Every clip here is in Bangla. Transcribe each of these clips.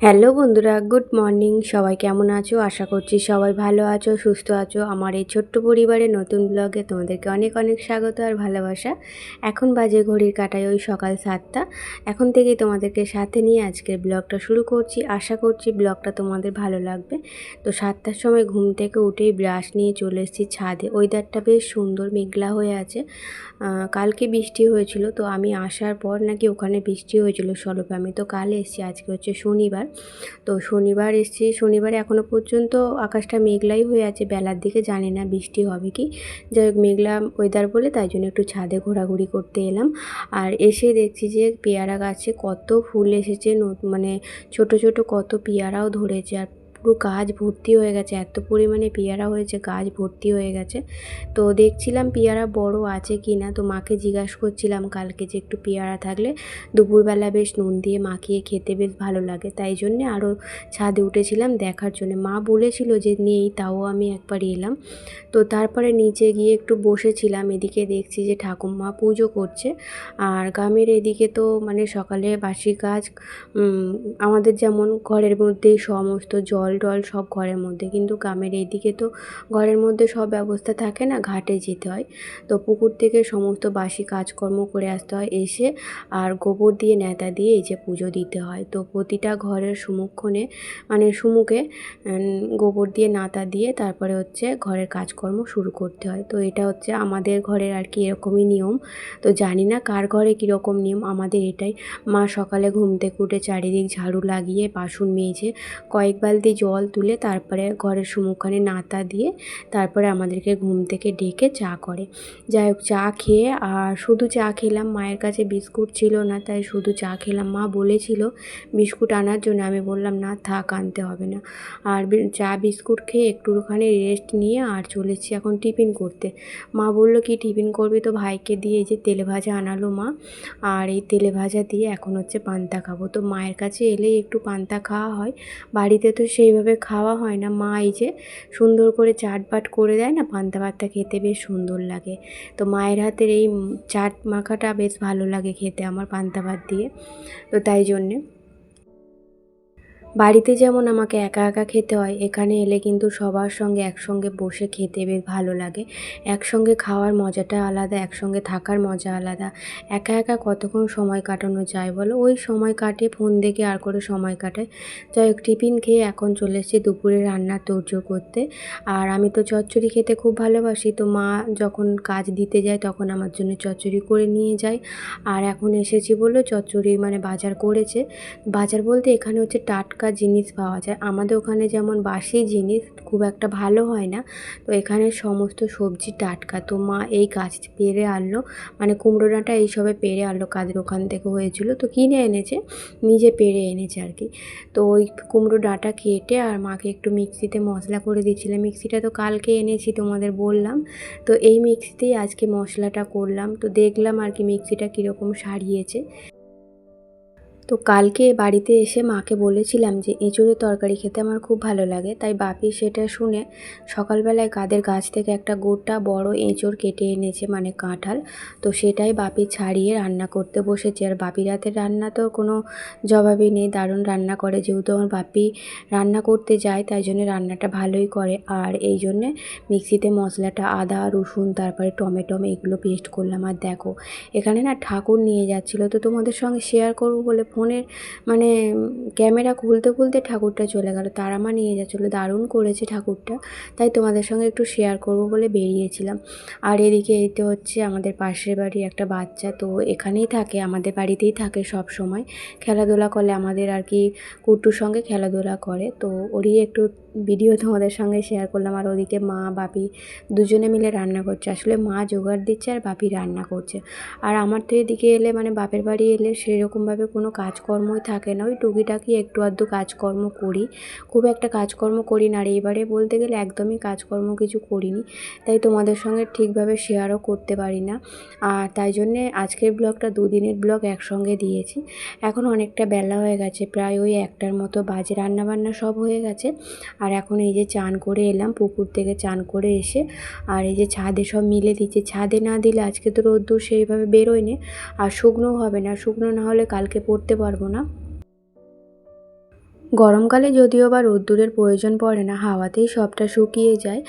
হ্যালো বন্ধুরা, গুড মর্নিং। সবাই কেমন আছো? আশা করছি সবাই ভালো আছো, সুস্থ আছো। আমার এই ছোট্ট পরিবারের নতুন ব্লগে তোমাদেরকে অনেক অনেক স্বাগত আর ভালোবাসা। এখন বাজে ঘড়ির কাঁটায় ওই সকাল 7টা। এখন থেকেই তোমাদেরকে সাথে নিয়ে আজকের ব্লগটা শুরু করছি। আশা করছি ব্লগটা তোমাদের ভালো লাগবে। তো 7টার সময় ঘুম থেকে উঠেই ব্রাশ নিয়ে চলে এসেছি ছাদে। ওয়েদারটা বেশ সুন্দর, মেঘলা হয়ে আছে। কালকে বৃষ্টি হয়েছিল, তো আমি আসার পর নাকি ওখানে বৃষ্টি হয়েছিল স্বরূপ। আমি তো কাল এসেছি, আজকে হচ্ছে শনিবার। তো শনিবার এসেছি, শনিবারে এখনও পর্যন্ত আকাশটা মেঘলাই হয়ে আছে। বেলার দিকে জানি না বৃষ্টি হবে কি। যাই হোক, মেঘলা ওয়েদার বলে তাই জন্য একটু ছাদে ঘোরাঘুরি করতে এলাম। আর এসে দেখছি যে পেয়ারা গাছে কত ফুল এসেছে, মানে ছোট ছোট কত পেয়ারাও ধরেছে। আর পুরো গাছ ভর্তি হয়ে গেছে, এত পরিমাণে পেয়ারা হয়েছে, গাছ ভর্তি হয়ে গেছে। তো দেখছিলাম পেয়ারা বড় আছে কি না। তো মাকে জিজ্ঞাসা করছিলাম কালকে যে একটু পেয়ারা থাকলে দুপুরবেলা বেশ নুন দিয়ে মাখিয়ে খেতে বেশ ভালো লাগে। তাই জন্যে আরও ছাদে উঠেছিলাম দেখার জন্য। মা বলেছিল যে নেই, তাও আমি একবার এলাম। তো তারপরে নিচে গিয়ে একটু বসেছিলাম। এদিকে দেখছি যে ঠাকুমা পুজো করছে। আর গ্রামের এদিকে তো মানে সকালে বাসি কাজ, আমাদের যেমন ঘরের মধ্যেই সমস্ত জল টল সব ঘরের মধ্যে, কিন্তু গ্রামের এইদিকে তো ঘরের মধ্যে সব ব্যবস্থা থাকে না, ঘাটে যেতে হয়। তো পুকুর থেকে সমস্ত বাসি কাজকর্ম করে আসতে হয়, এসে আর গোবর দিয়ে ন্যাতা দিয়ে এই যে পুজো দিতে হয়। তো প্রতিটা ঘরের সম্মুখে মানে সম্মুখে গোবর দিয়ে ন্যাতা দিয়ে তারপরে হচ্ছে ঘরের কাজকর্ম শুরু করতে হয়। তো এটা হচ্ছে আমাদের ঘরের আর কি এরকমই নিয়ম। তো জানি না কার ঘরে কীরকম নিয়ম, আমাদের এটাই। মা সকালে ঘুম থেকে উঠে চারিদিক ঝাড়ু লাগিয়ে বাসন মেজে কয়েক বালতি জল তুলে তারপরে ঘরের সম্মুখে ন্যাতা দিয়ে তারপরে আমাদেরকে ঘুম থেকে ডেকে চা করে। যাই হোক, চা খেয়ে আর শুধু চা খেলাম, মায়ের কাছে বিস্কুট ছিল না, তাই শুধু চা খেলাম। মা বলেছিল বিস্কুট আনার জন্য, আমি বললাম না থাক, আনতে হবে না। আর চা বিস্কুট খেয়ে একটুখানি রেস্ট নিয়ে আর চলেছি এখন টিফিন করতে। মা বললো কি টিফিন করবি? তো ভাইকে দিয়ে এই যে তেলে ভাজা আনালো মা। আর এই তেলে ভাজা দিয়ে এখন হচ্ছে পান্তা খাবো। তো মায়ের কাছে এলেই একটু পান্তা খাওয়া হয়, বাড়িতে তো সেইভাবে খাওয়া হয় না। মা এই যে সুন্দর করে চাটবাট করে দেয় না, পান্তা ভাতটা খেতে বেশ সুন্দর লাগে। তো মায়ের হাতের এই চাট মাখাটা বেশ ভালো লাগে খেতে আমার পান্তা ভাত দিয়ে। তো তাই জন্যে বাড়িতে যেমন আমাকে একা একা খেতে হয়, এখানে এলে কিন্তু সবার সঙ্গে একসঙ্গে বসে খেতে বেশ ভালো লাগে। একসঙ্গে খাওয়ার মজাটা আলাদা, একসঙ্গে থাকার মজা আলাদা। একা একা কতক্ষণ সময় কাটানো যায় বলো? ওই সময় কাটে ফোন দেখে, আর করে সময় কাটায়। যাই হোক, টিফিন খেয়ে এখন চলে এসেছি দুপুরে রান্নার তোড়জোড় করতে। আর আমি তো চচ্চড়ি খেতে খুব ভালোবাসি। তো মা যখন কাজ দিতে যায় তখন আমার জন্য চচ্চড়ি করে নিয়ে যায়। আর এখন এসেছি বলে চচ্চড়ি মানে বাজার করেছে। বাজার বলতে এখানে হচ্ছে টাটকা জিনিস পাওয়া যায়। আমাদের ওখানে যেমন বাসি জিনিস খুব একটা ভালো হয় না, তো এখানে সমস্ত সবজি টাটকা। তো মা এই গাছ পেড়ে আনলো, মানে কুমড়ো ডাঁটা এইসবে পেড়ে আনলো, কাদের ওখান থেকে হয়েছিল তো কিনে এনেছে, নিজে পেড়ে এনেছে আর কি। তো ওই কুমড়ো ডাঁটা কেটে আর মাকে একটু মিক্সিতে মশলা করে দিচ্ছিলাম। মিক্সিটা তো কালকে এনেছি তোমাদের বললাম। তো এই মিক্সিতেই আজকে মশলাটা করলাম। তো দেখলাম আর কি মিক্সিটা কীরকম সারিয়েছে। তো কালকে বাড়িতে এসে মাকে বলেছিলাম যে এঁচোড়ের তরকারি খেতে আমার খুব ভালো লাগে, তাই বাপি সেটা শুনে সকালবেলায় কাদের গাছ থেকে একটা গোটা বড় এঁচোড় কেটে এনেছে, মানে কাঁঠাল। তো সেটাই বাপি ছাড়িয়ে রান্না করতে বসেছে। আর বাপির হাতের রান্না তো কোনো জবাবই নেই, দারুণ রান্না করে। যেহেতু আমার বাপি রান্না করতে যায় তাই জন্য রান্নাটা ভালোই করে। আর এই জন্যে মিক্সিতে মশলাটা আদা রসুন তারপরে টমেটো এগুলো পেস্ট করলাম। আর দেখো এখানে না ঠাকুর নিয়ে যাচ্ছিলো, তো তোমাদের সঙ্গে শেয়ার করবো বলে ফোনের মানে ক্যামেরা খুলতে খুলতে ঠাকুরটা চলে গেল। তারা মা নিয়ে যাচ্ছিলো, দারুণ করেছে ঠাকুরটা, তাই তোমাদের সঙ্গে একটু শেয়ার করবো বলে বেরিয়েছিলাম। আর এদিকে এই তো হচ্ছে আমাদের পাশের বাড়ির একটা বাচ্চা, তো এখানেই থাকে, আমাদের বাড়িতেই থাকে সব সময়, খেলাধুলা করে আমাদের আর কি কুট্টুর সঙ্গে খেলাধুলা করে। তো ওরই একটু ভিডিও তোমাদের সঙ্গে শেয়ার করলাম। আর ওদিকে মা বাপি দুজনে মিলে রান্না করছে। আসলে মা জোগাড় দিচ্ছে আর বাপি রান্না করছে। আর আমার তো এদিকে এলে মানে বাপের বাড়ি এলে সেরকমভাবে কোনো কাজকর্মই থাকে না, ওই টুকিটাকি একটু আধটু কাজকর্ম করি, খুব একটা কাজকর্ম করি না। আর এবারে বলতে গেলে একদমই কাজকর্ম কিছু করিনি, তাই তোমাদের সঙ্গে ঠিকভাবে শেয়ারও করতে পারি না। আর তাই জন্যে আজকের ব্লগটা দুদিনের ব্লগ একসঙ্গে দিয়েছি। এখন অনেকটা বেলা হয়ে গেছে, প্রায় ওই 1টার মতো বাজে, রান্নাবান্না সব হয়ে গেছে। আর এখন এই যে চান করে এলাম পুকুর থেকে, চান করে এসে আর এই যে ছাদে সব মিলে দিচ্ছে। ছাদে না দিলে আজকে তো রোদ্দুর সেইভাবে বেরোয়নি, আর শুকনো হবে না, শুকনো না হলে কালকে পরতে পারবো না। গরমকালে যদিও বা রোদ্দুরের প্রয়োজন পড়ে না, হাওয়াতেই সবটা শুকিয়ে যায়।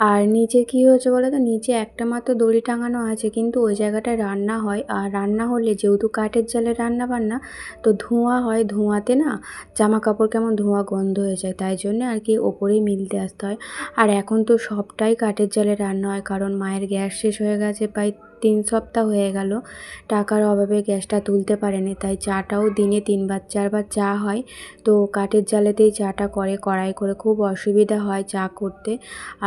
আর নিচে কী হয়েছে বলো তো, নিচে একটা মাত্র দড়ি টাঙানো আছে, কিন্তু ওই জায়গাটায় রান্না হয়। আর রান্না হলে যেহেতু কাঠের জালে রান্না বান্না, তো ধোঁয়া হয়, ধোঁয়াতে না জামা কাপড় কেমন ধোঁয়া গন্ধ হয়ে যায়, তাই জন্যে আর কি ওপরেই মিলতে আসতে হয়। আর এখন তো সবটাই কাঠের জালে রান্না হয়, কারণ মায়ের গ্যাস শেষ হয়ে গেছে প্রায় 3 সপ্তাহ হয়ে গেল। টাকার অভাবে গ্যাসটা তুলতে পারেনি, তাই চাটাও দিনে 3বার 4বার চা হয়। তো কাঠের জালেতেই চাটা করে, কড়াই করে, খুব অসুবিধা হয় চা করতে।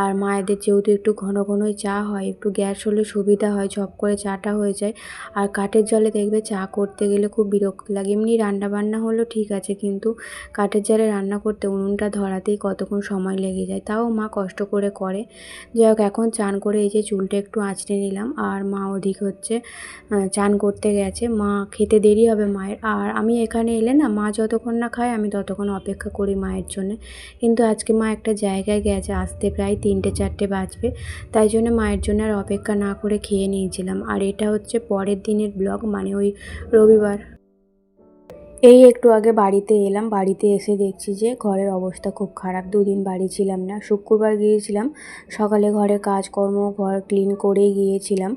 আর মায়েদের যেহেতু একটু ঘন ঘনই চা হয়, একটু গ্যাস হলে সুবিধা হয়, ঝপ করে চাটা হয়ে যায়। আর কাঠের জালে দেখবে চা করতে গেলে খুব বিরক্ত লাগে। এমনি রান্না বান্না হলেও ঠিক আছে, কিন্তু কাঠের জালে রান্না করতে উনুনটা ধরাতেই কতক্ষণ সময় লেগে যায়, তাও মা কষ্ট করে করে। যাই হোক, এখন চান করে এই যে চুলটা একটু আঁচড়ে নিলাম, আর মা ওদিক হচ্ছে চান করতে গেছে। মা খেতে দেরি হবে মায়ের। আর আমি এখানে এলে না, মা যতক্ষণ না খায় আমি ততক্ষণ অপেক্ষা করি মায়ের জন্যে। কিন্তু আজকে মা একটা জায়গায় গেছে, আসতে প্রায় 3টে 4টে বাজবে, তাই জন্য মায়ের জন্য আর অপেক্ষা না করে খেয়ে নিয়েছিলাম। আর এটা হচ্ছে পরের দিনের ব্লগ, মানে ওই রবিবার। এই একটু আগে বাড়িতে এলাম, বাড়িতে এসে দেখছি যে ঘরের অবস্থা খুব খারাপ। 2 দিন বাড়ি ছিলাম না, শুক্রবার গিয়েছিলাম, সকালে ঘরের কাজকর্ম ঘর ক্লিন করেই গিয়েছিলাম।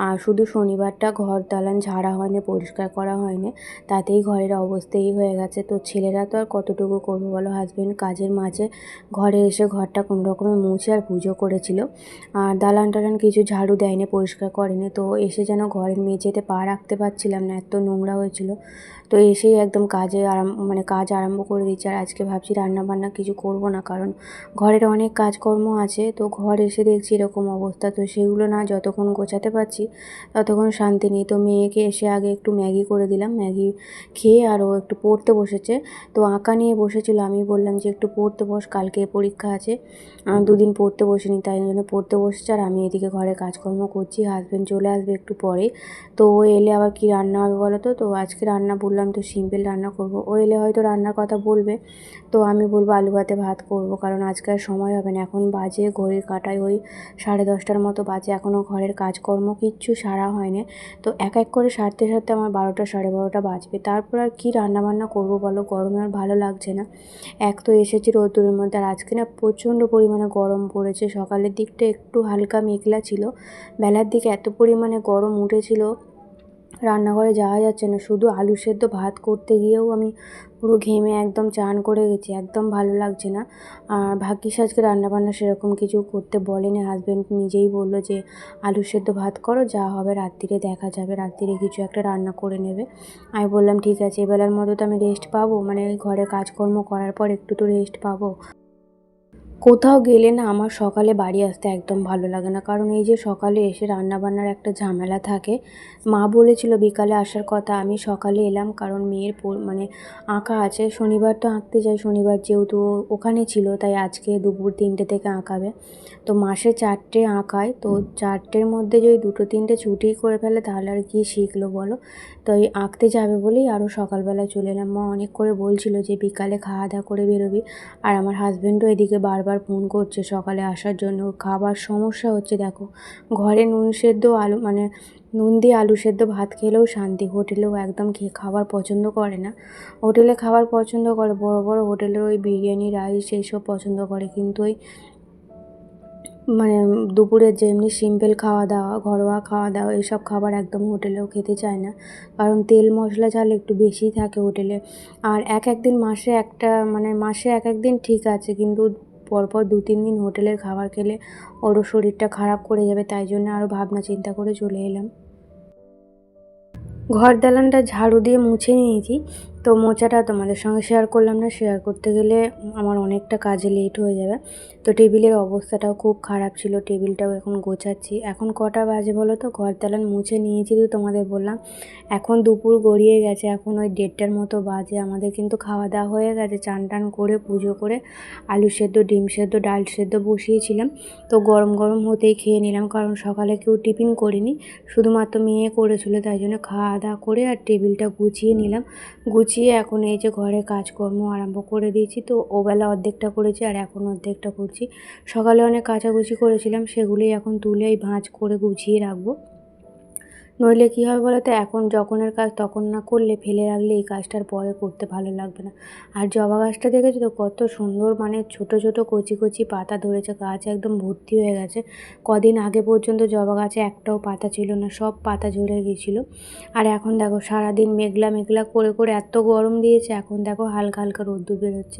আর শুধু শনিবারটা ঘর দালান ঝাড়া হয়নি, পরিষ্কার করা হয়নি, তাতেই ঘরের অবস্থা এই হয়ে গেছে। তো ছেলেরা তো আর কতটুকু করবো বলো, হাজব্যান্ড কাজের মাঝে ঘরে এসে ঘরটা কোনো রকমে মুছে আর পুজো করেছিল। আর দালান টালান কিছু ঝাড়ু দেয়নি, পরিষ্কার করেনি। তো এসে যেন ঘরের মেঝেতে পা রাখতে পারছিলাম না, এত নোংরা হয়েছিল। তো এসেই একদম কাজ আরম্ভ করে দিচ্ছি। আর আজকে ভাবছি রান্না বান্না কিছু করব না, কারণ ঘরের অনেক কাজকর্ম আছে। তো ঘর এসে দেখছি এরকম অবস্থা, তো সেগুলো না যতক্ষণ গোছাতে পারছি ততক্ষণ শান্তি নেই। তো মেয়েকে এসে আগে একটু ম্যাগি করে দিলাম, ম্যাগি খেয়ে আর ও একটু পড়তে বসেছে। তো আঁকা নিয়ে বসেছিল, আমি বললাম যে একটু পড়তে বস, কালকে পরীক্ষা আছে। 2 দিন পড়তে বসিনি, তাই জন্য পড়তে বসেছে। আর আমি এদিকে ঘরে কাজকর্ম করছি, হাজব্যান্ড চলে আসবে একটু পরে। তো ও এলে আবার কি রান্না হবে বলো তো। তো আজকে রান্না বললাম তো সিম্পল রান্না করব, ও এলে হয়তো রান্নার কথা বলবে, তো আমি বলবো আলু ভাতে ভাত করব, কারণ আজকে আর সময় হবে না। এখন বাজে ঘড়ির কাঁটায় ওই 10:30টার মতো বাজে, এখনও ঘরের কাজকর্ম কিচ্ছু সারা হয়নি। তো এক এক করে সারতে সারতে আমার 12টা 12:30 বাজবে। তারপর আর কি রান্না বান্না করব বলো, গরমে আর ভালো লাগছে না। এক তো এসেছি রোদ্দুরের মধ্যে, আর আজকে না প্রচণ্ড পরিমাণে গরম পড়েছে। সকালের দিকটা একটু হালকা মেঘলা ছিল, বেলার দিকে এত পরিমাণে গরম উঠেছিল, রান্নাঘরে যাওয়া যাচ্ছে না। শুধু আলু সেদ্ধ ভাত করতে গিয়েও আমি পুরো ঘেমে একদম চান করে গেছি, একদম ভালো লাগছে না। আর ভাগ্যিস আজকে রান্নাবান্না সেরকম কিছু করতে বলেনি, হাজব্যান্ড নিজেই বলল যে আলু সেদ্ধ ভাত করো, যা হবে রাত্রিরে দেখা যাবে, রাত্রিরে কিছু একটা রান্না করে নেবে। আমি বললাম ঠিক আছে, এবেলার মতো তো আমি রেস্ট পাবো, মানে ঘরের কাজকর্ম করার পর একটু তো রেস্ট পাবো। কোথাও গেলে না আমার সকালে বাড়ি আসতে একদম ভালো লাগে না, কারণ এই যে সকালে এসে রান্নাবান্নার একটা ঝামেলা থাকে। মা বলেছিল বিকালে আসার কথা, আমি সকালে এলাম, কারণ মেয়ের মানে আঁকা আছে। শনিবার তো আঁকতে যাই, শনিবার যেহেতু ওখানে ছিল, তাই আজকে দুপুর 3টে থেকে আঁকাবে। তো মাসে 4টে আঁকায়, তো 4টের মধ্যে যদি 2-3টে ছুটি করে ফেলে তাহলে আর কি শিখলো বলো। তো এই আঁকতে যাবে বলেই আরও সকালবেলায় চলে এলাম। মা অনেক করে বলছিল যে বিকালে খাওয়া দাওয়া করে বেরোবি। আর আমার হাজব্যান্ডও এদিকে বারবার ফোন করছে সকালে আসার জন্য, খাবার সমস্যা হচ্ছে। দেখো, ঘরে নুন সেদ্ধ আলু মানে নুন দিয়ে আলু সেদ্ধ ভাত খেলেও শান্তি, হোটেলেও একদম খাবার পছন্দ করে না। হোটেলে খাবার পছন্দ করে, বড় বড় হোটেলের ওই বিরিয়ানি রাইস এইসব পছন্দ করে, কিন্তু ওই মানে দুপুরের যে এমনি সিম্পল খাওয়া দাওয়া, ঘরোয়া খাওয়া দাওয়া, এইসব খাবার একদম হোটেলেও খেতে চায় না, কারণ তেল মশলা ঝাল একটু বেশিই থাকে হোটেলে। আর এক এক দিন মাসে একটা মানে মাসে এক এক দিন ঠিক আছে, কিন্তু পরপর 2-3 দিন হোটেলের খাবার খেলে ওরও শরীরটা খারাপ করে যাবে, তাই জন্য আরও ভাবনা চিন্তা করে চলে এলাম। ঘর দালানটা ঝাড়ু দিয়ে মুছে নিয়েছি, তো মোছাটা তোমাদের সঙ্গে শেয়ার করলাম না, শেয়ার করতে গেলে আমার অনেকটা কাজে লেট হয়ে যাবে। তো টেবিলের অবস্থাটাও খুব খারাপ ছিল, টেবিলটাও এখন গোছাচ্ছি। এখন কটা বাজে বলো তো, ঘর দালান মুছে নিয়েছি তো তোমাদের বললাম, এখন দুপুর গড়িয়ে গেছে, এখন ওই 1:30টার মতো বাজে। আমাদের কিন্তু খাওয়া দাওয়া হয়ে গেছে, চান টান করে পুজো করে আলু সেদ্ধ ডিম সেদ্ধ ডাল সেদ্ধ বসিয়েছিলাম। তো গরম গরম হতেই খেয়ে নিলাম, কারণ সকালে কেউ টিফিন করিনি, শুধুমাত্র মেয়ে করেছিল, তাই জন্য খাওয়া দাওয়া করে আর টেবিলটা গুছিয়ে নিলাম। গুছিয়ে এখন এই যে ঘরের কাজকর্ম আরম্ভ করে দিয়েছি। তো ওবেলা অর্ধেকটা করেছি আর এখন অর্ধেকটা করছি। সকালে অনেক কাচাকুচি করেছিলাম, সেগুলোই এখন তুলে ভাঁজ করে গুছিয়ে রাখবো। নইলে কী হবে বলো তো, এখন যখনের কাজ তখন না করলে, ফেলে রাখলে এই কাজটার পরে করতে ভালো লাগবে না। আর জবা গাছটা দেখেছো তো কত সুন্দর, মানে ছোট ছোট কচি কচি পাতা ধরেছে, গাছ একদম ভর্তি হয়ে গেছে। কদিন আগে পর্যন্ত জবা গাছে একটাও পাতা ছিল না, সব পাতা ঝরে গিয়েছিলো। আর এখন দেখো সারাদিন মেঘলা মেঘলা করে করে এত গরম দিয়েছে, এখন দেখো হালকা হালকা রোদ্দুর বেরোচ্ছে।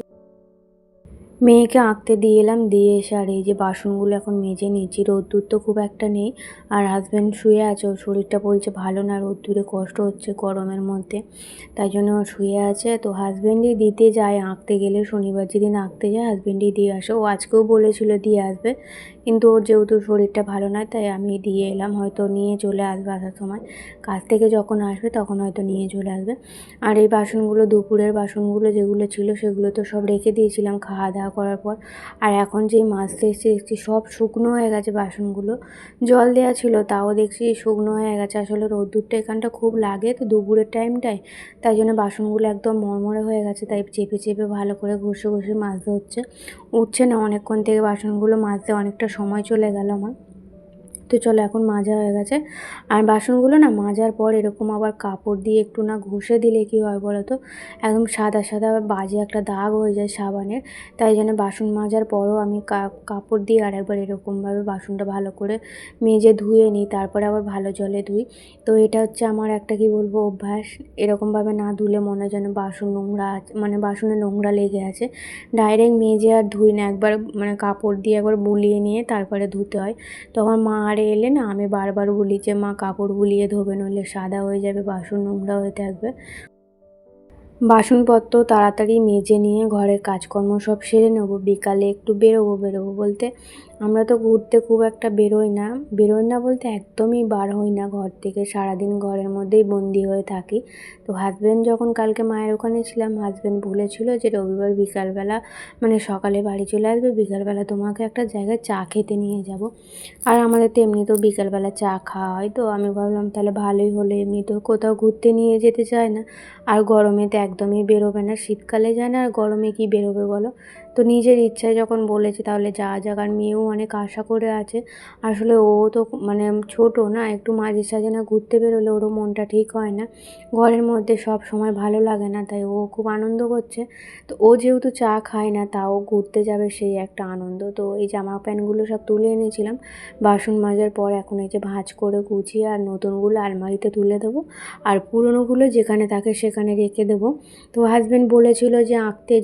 মেয়েকে আঁকতে দিয়ে এলাম, দিয়ে এসে আর এই যে বাসনগুলো এখন মেজে নিয়েছি। রোদ্দুর তো খুব একটা নেই, আর হাজব্যান্ড শুয়ে আছে, ওর শরীরটা বলছে ভালো না, রোদ্দুরে কষ্ট হচ্ছে গরমের মধ্যে, তাই জন্য ও শুয়ে আছে। তো হাজব্যান্ডই দিতে যায় আঁকতে গেলে, শনিবার যেদিন আঁকতে যায় হাজব্যান্ডই দিয়ে আসে। ও আজকেও বলেছিল দিয়ে আসবে, কিন্তু ওর যেহেতু শরীরটা ভালো নয় তাই আমি দিয়ে এলাম, হয়তো নিয়ে চলে আসবে আসার সময়, কাজ থেকে যখন আসবে তখন হয়তো নিয়ে চলে আসবে। আর এই বাসনগুলো দুপুরের বাসনগুলো যেগুলো ছিল সেগুলো তো সব রেখে দিয়েছিলাম খাওয়া দাওয়া করার পর। আর এখন যেই মাজতে এসেছি দেখছি সব শুকনো হয়ে গেছে বাসনগুলো, জল দেওয়া ছিল তাও দেখছি শুকনো হয়ে গেছে। আসলে রোদ্দুরটা এখানটা খুব লাগে তো দুপুরের টাইমটায়, তাই জন্য বাসনগুলো একদম মরমরে হয়ে গেছে, তাই চেপে চেপে ভালো করে ঘষে ঘষে মাজতে হচ্ছে। উঠছে না অনেকক্ষণ থেকে, বাসনগুলো মাজতে অনেকটা সময় চলে গেল আমার। তো চলো এখন মাজা হয়ে গেছে। আর বাসনগুলো না মাজার পর এরকম আবার কাপড় দিয়ে একটু না ঘষে দিলে কী হয় বলো তো, একদম সাদা সাদা বাজে একটা দাগ হয়ে যায় সাবানের। তাই জন্য বাসন মাজার পরও আমি কাপড় দিয়ে আরেকবার এরকমভাবে বাসনটা ভালো করে মেজে ধুয়ে নিই, তারপরে আবার ভালো জলে ধুই। তো এটা হচ্ছে আমার একটা কী বলবো অভ্যাস, এরকমভাবে না ধুলে মনে হয় যেন বাসন নোংরা আছে, মানে বাসনে নোংরা লেগে আছে। ডাইরেক্ট মেজে আর ধুই না, একবার মানে কাপড় দিয়ে একবার বুলিয়ে নিয়ে তারপরে ধুতে হয়। তখন মা আরে এলে না আমি বারবার বলি যে মা কাপড় বুলিয়ে ধোবে, নইলে সাদা হয়ে যাবে, বাসন নোংরা হয়ে থাকবে। বাসনপত্র তাড়াতাড়ি মেজে নিয়ে ঘরের কাজকর্ম সব সেরে নেবো, বিকালে একটু বেরোবো বলতে আমরা তো ঘুরতে খুব একটা বেরোই না বলতে একদমই বার হই না ঘর থেকে, সারাদিন ঘরের মধ্যেই বন্দি হয়ে থাকি। তো হাজব্যান্ড যখন কালকে মায়ের ওখানে ছিলাম, হাজব্যান্ড বলেছিল যে রবিবার বিকালবেলা মানে সকালে বাড়ি চলে আসবে, বিকালবেলা তোমাকে একটা জায়গায় চা খেতে নিয়ে যাব। আর আমাদের তো এমনিতেও বিকালবেলা চা খাওয়া হয়, তো আমি ভাবলাম তাহলে ভালোই হলো, এমনিতেও কোথাও ঘুরতে নিয়ে যেতে চায় না, আর গরমে তো একদমই বেরোবে না, শীতকালে যায় না, আর গরমে কি বেরোবে বলো। তো নিজের ইচ্ছায় যখন বলেছে তাহলে যাওয়া যাক। আর মেয়েও অনেক আশা করে আছে, আসলে ও তো মানে ছোট না, একটু মাঝে সাঝে না ঘুরতে বেরোলে ওরও মনটা ঠিক হয় না, ঘরের মধ্যে সব সময় ভালো লাগে না, তাই ও খুব আনন্দ করছে। তো ও যেহেতু চা খায় না তাও ঘুরতে যাবে, সেই একটা আনন্দ। তো এই জামা প্যান্টগুলো সব তুলে এনেছিলাম বাসন মাজার পর, এখন এই যে ভাঁজ করে গুছিয়ে আর নতুনগুলো আলমারিতে তুলে দেবো, আর পুরনোগুলো যেখানে থাকে সেখানে রেখে দেবো। তো হাজব্যান্ড বলেছিল যে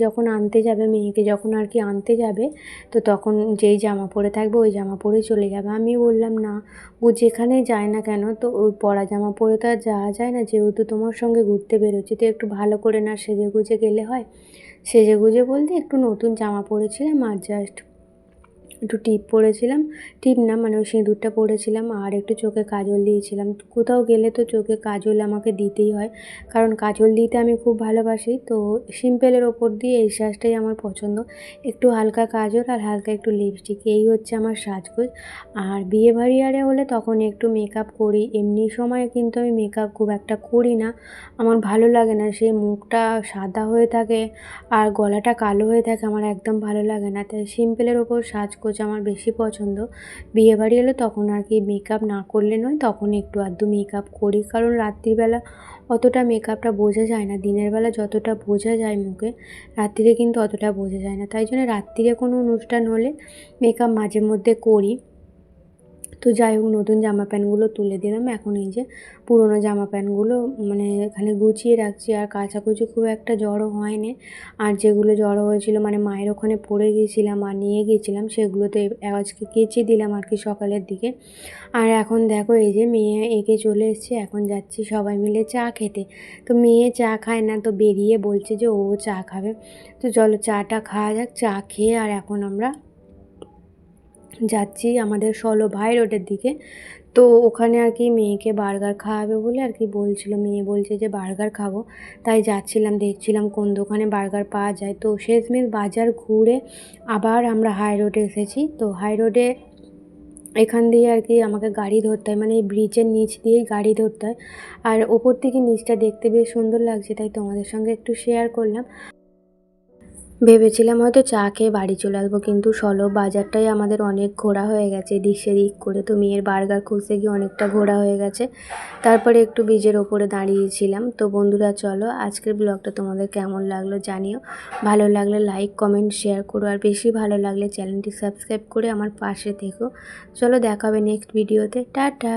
যখন আনতে যাবে মেয়েকে, যখন আর কি আনতে যাবে, তো তখন যেই জামা পরে থাকবে ওই জামা পরেই চলে যাবে। আমি বললাম না, ও যেখানে যায় না কেন তো ওই পরা জামা পরে তো আর যাওয়া যায় না, যেহেতু তোমার সঙ্গে ঘুরতে বেরোচ্ছি তো একটু ভালো করে না সেজে গুজে গেলে হয়। সেজে গুজে বলতে একটু নতুন জামা পরেছিলাম আর জাস্ট একটু টিপ পরেছিলাম, টিপ না মানে ওই সিঁদুরটা পরেছিলাম, আর একটু চোখে কাজল দিয়েছিলাম। কোথাও গেলে তো চোখে কাজল আমাকে দিতেই হয়, কারণ কাজল দিতে আমি খুব ভালোবাসি। তো সিম্পলের ওপর দিয়ে এই সাজটাই আমার পছন্দ, একটু হালকা কাজল আর হালকা একটু লিপস্টিক, এই হচ্ছে আমার সাজগোজ। আর বিয়ে বাড়ি আরে হলে তখন একটু মেকআপ করি, এমনি সময় কিন্তু আমি মেকআপ খুব একটা করি না, আমার ভালো লাগে না, সেই মুখটা সাদা হয়ে থাকে আর গলাটা কালো হয়ে থাকে, আমার একদম ভালো লাগে না, তাই সিম্পলের ওপর সাজগোজ আমার বেশি পছন্দ। বিয়েবাড়ি এলে তখন আর কি মেকআপ না করলে নয়, তখন একটু আধটু মেকআপ করি, কারণ রাত্রিবেলা অতটা মেকআপটা বোঝা যায় না, দিনের বেলা যতটা বোঝা যায় মুখে, রাত্রিরে কিন্তু অতটা বোঝা যায় না, তাই জন্য রাত্রিরে কোনো অনুষ্ঠান হলে মেকআপ মাঝে মধ্যে করি। তো যাই হোক নতুন জামা প্যান্টগুলো তুলে দিলাম, এখন এই যে পুরোনো জামা প্যান্টগুলো মানে এখানে গুছিয়ে রাখছি, আর কাচাকুচি খুব একটা জড়ো হয়নি, আর যেগুলো জড়ো হয়েছিল মানে মায়ের ওখানে পরে গিয়েছিলাম আর নিয়ে গিয়েছিলাম সেগুলো তো আজকে কেচে দিলাম আর কি সকালের দিকে। আর এখন দেখো এই যে মেয়ে এঁকে চলে এসেছে, এখন যাচ্ছি সবাই মিলে চা খেতে। তো মেয়ে চা খায় না, তো বেরিয়ে বলছে যে ও চা খাবে, তো চলো চাটা খাওয়া যাক। চা খেয়ে আর এখন আমরা যাচ্ছি আমাদের ভাই রোডের দিকে। তো ওখানে আর কি মেয়েকে বার্গার খাওয়াবে বলে আর কি বলছিল, মেয়ে বলছে যে বার্গার খাবো, তাই যাচ্ছিলাম দেখছিলাম কোন দোকানে বার্গার পাওয়া যায়। তো শেষমেশ বাজার ঘুরে আবার আমরা হাই রোডে এসেছি। তো হাই রোডে এখান দিয়ে আর কি আমাকে গাড়ি ধরতে হয়, মানে এই ব্রিজের নিচ দিয়েই গাড়ি ধরতে হয়, আর ওপর থেকে নিচটা দেখতে বেশ সুন্দর লাগছে, তাই তোমাদের সঙ্গে একটু শেয়ার করলাম। ভেবেছিলাম হয়তো চা খেয়ে বাড়ি চলে আসবো, কিন্তু চলো বাজারটাই আমাদের অনেক ঘোরা হয়ে গেছে এদিক সেদিক করে। তো মেয়ের বার্গার খুঁজতে গিয়ে অনেকটা ঘোরা হয়ে গেছে। তারপরে একটু ব্রিজের ওপরে দাঁড়িয়েছিলাম। তো বন্ধুরা চলো আজকের ব্লগটা তোমাদের কেমন লাগলো জানিও। ভালো লাগলে লাইক কমেন্ট শেয়ার করো, আর বেশি ভালো লাগলে চ্যানেলটি সাবস্ক্রাইব করে আমার পাশে থেকো। চলো দেখা হবে নেক্সট ভিডিওতে। টাটা।